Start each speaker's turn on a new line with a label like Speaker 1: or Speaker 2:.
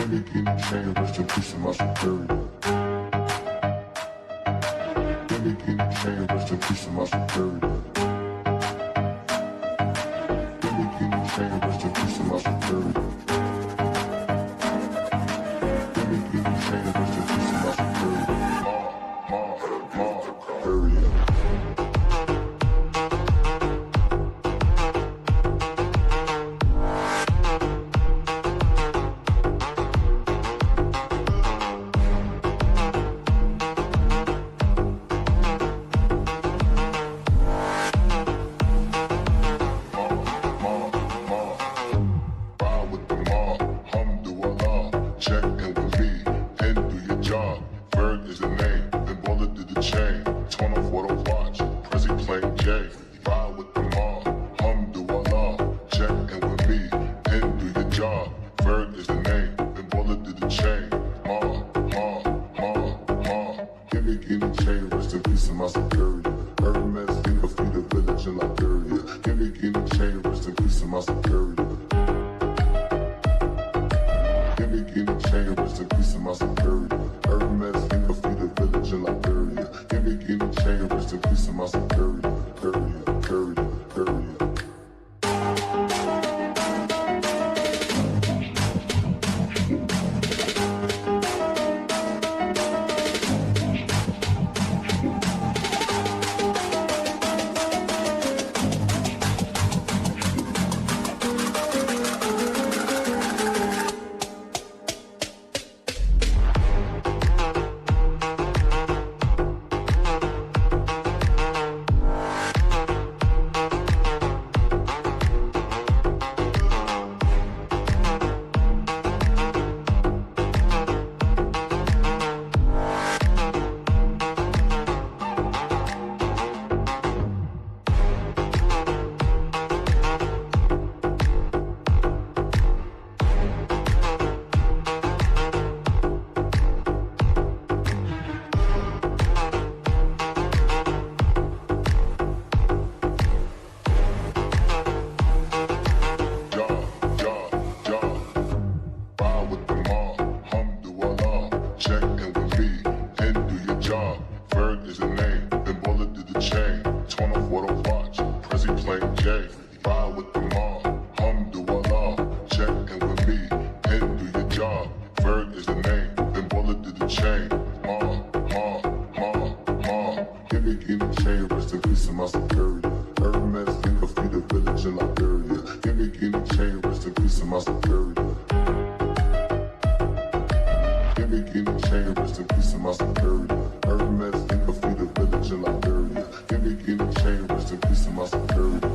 Speaker 1: me guinea chain, rest in peace of my superior. Give me guinea chain, rest in peace of my superior. Give me guinea chain, rest in peace of my superior. Give me guinea chain, rest in peace of my superior. Superior. Check in with me and do your job. Berg is the name, then bullet did the chain. Torn off what I watch, Prezi plain J. Ride with the mob, alhamdulillah. Check in with me and do your job. Berg is the name, then bullet did the chain. Give me guinea chain, rest in peace of my superior. Hermes, think of feed the village in Liberia. Give me guinea chain, rest in peace of my superior. Give me guinea chain, rest in peace of my superior. Hermes, think of feed the village in Liberia. Give me guinea chain, rest in peace of my superior. Check in with me and do your job. Berg is the name, then bullet did the chain. Torn off what I watch, Prezi plain J. Ride with the mob, alhamdulillah. Check in with me and do your job. Berg is the name, then bullet did the chain. Give me guinea chain, rest in peace of my superior. Hermes, think of feed the village in Liberia. Give me guinea chain, rest in peace of my superior. Give me guinea chain, rest in peace of my superior. Hermes, think of feed the village in Liberia. Give me guinea chain, rest in peace of my superior.